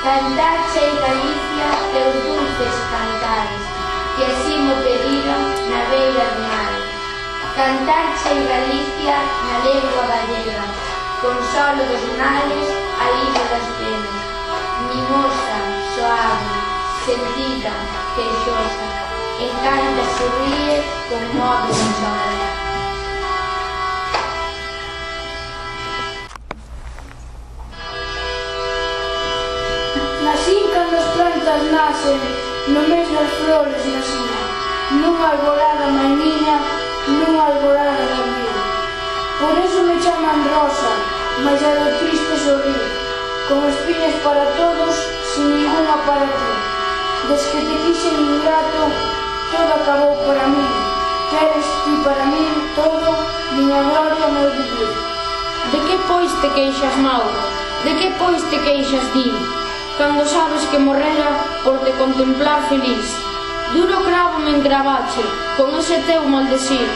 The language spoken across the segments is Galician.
Cantarche Galicia teus dulces cantares, que así mo pediron na beira do mar. Cantarche Galicia na lengua gallega, consolo dos males, alivio das penas. Mimosa, suave, sentida, queixosa, encanta, se ríe, conmove, chora. Así cando as plantas nacen, no mes das flores nacían, nunha alborada mainiña, nunha alborada de abril. Por eso me chaman Rosa, mas a do triste sorrir, con espiñas para todos, sin ninguna para ti. Des que te quixen ingrato, todo acabou para mí. Queres ti para mí todo, miña gloria, meu vivir. De que pois te queixas, Mauro? De que pois te queixas, di? Cando sabes que morrera por te contemplar feliz. Duro cravo me encravache, con ese teu maldecir,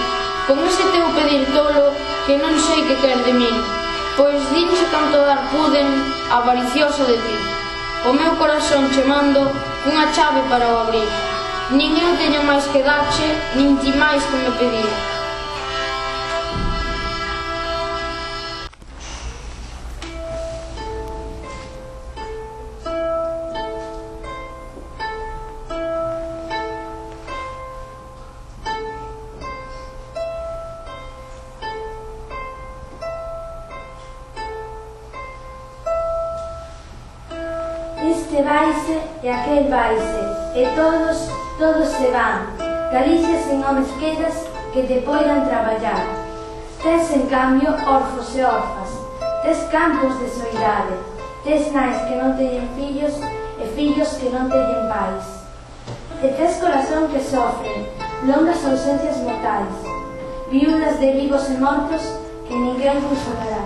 con ese teu pedir tolo, que non sei que quer de min. Pois dinche canto dar puden, avariciosa de ti. O meu corazón che mando unha chave para o abrir. Nin eu teño máis que dache, nin ti máis que me pedir. Este vaise e aquel vaise, e todos se van. Galicia sen homes quedas que te poidan traballar. Tes, en cambio, orfos e orfas. Tes campos de soidade. Tes nais que non teñen fillos e fillos que non teñen pais. E tes corazón que sofre, longas ausencias mortais. Viudas de vivos e mortos que ninguén consolará.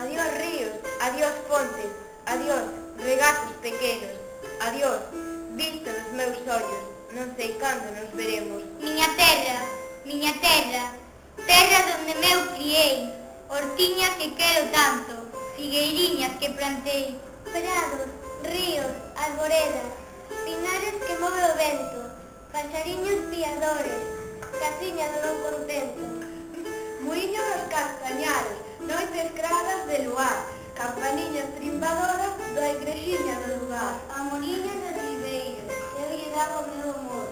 Adiós ríos, adiós fontes, adiós regatos pequenos, adiós vista dos meus ollos, non sei cando nos veremos. Miña terra, terra donde meu criei, hortiña que quero tanto, figueiriñas que plantei, prados, ríos, arboredas, pinares que move o vento, paxariños piadores, casiñas do non contento, Muiño dos castañares, noites gradas de luar, campaniñas trimbadoras da igrexiña do lugar. amoriña de ribeiro, eu lle daba o meu amor,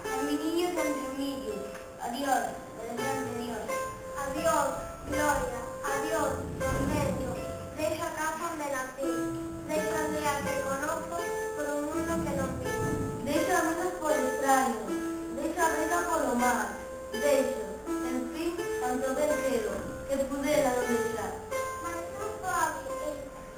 amiguillos entre millos, adiós, grande Dios. Adiós, gloria, adiós, tormento, deixa a casa onde nací, deixa a aldea que conozco por un mundo que non vi, deixa a vida por extraño, deixa a vida polo mar, deixo, en fin, tanto ben quero, que pudera non deixar. Mas non pode,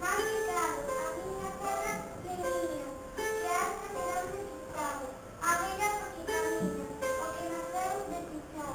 máis claro, a miña terra pequeniña, que hasta que non necesitado, a bella porque camina, o que nos deu de pisar.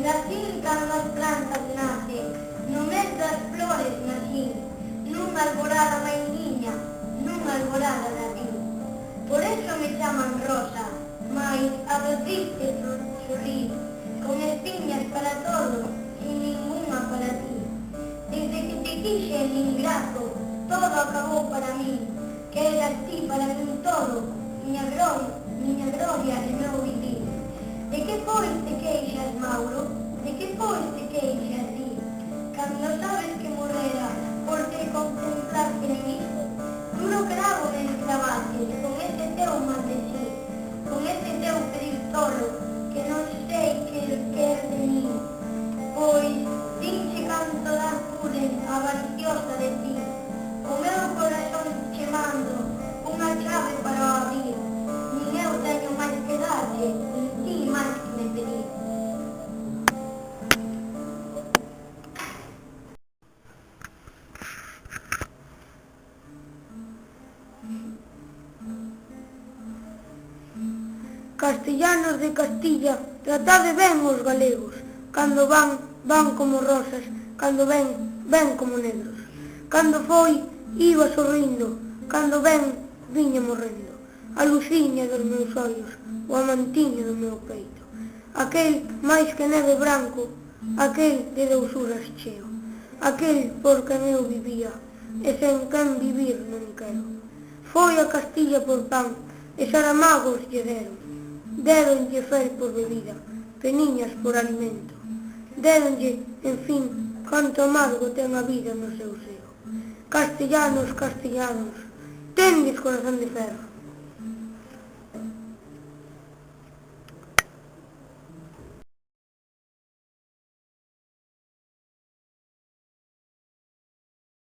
Brasil, cando as plantas nacen, no mes das flores nacín, nunha alborada mainiña, nunha alborada natín. Por eso me chaman Rosa, mais a do triste sorrir, con espiñas para todos, sin ninguna para ti. Desde que te quixen, ingrato, todo acabou para mí, que eras ti para min todo, miña gloria e meu vivir. De que pois te queixas, Mauro? De que pois te queixas, ti? Cando sabes que morrera por te contemplar feliz, duro cravo me clavaches con ese teu mal de sí, con ese teu pedir tolo, que non sei que quer de mí. Pois, dinche canto dar pude avariciosa de ti, o meu corazón che mando unha chave para o abrir, nin eu teño máis que darche, nin ti máis que me pedir. Castellanos de Castilla, tratade ben os galegos, cando van como rosas, cando ven como negros. Cando foi, iba sorrindo, cando viña morrendo. A luciña dos meus ollos, o amantiño do meu peito. Aquel máis que neve branco, aquel de dousuras cheo. Aquel por quen eu vivía, e sen quen vivir non quero. Foi a Castilla por pan, e Saramagos lle deron. Déronlle fel por bebida, peniñas por alimento. Déronlle, en fin, canto amargo ten a vida no seu seo. Castellanos, tendes corazón de ferro.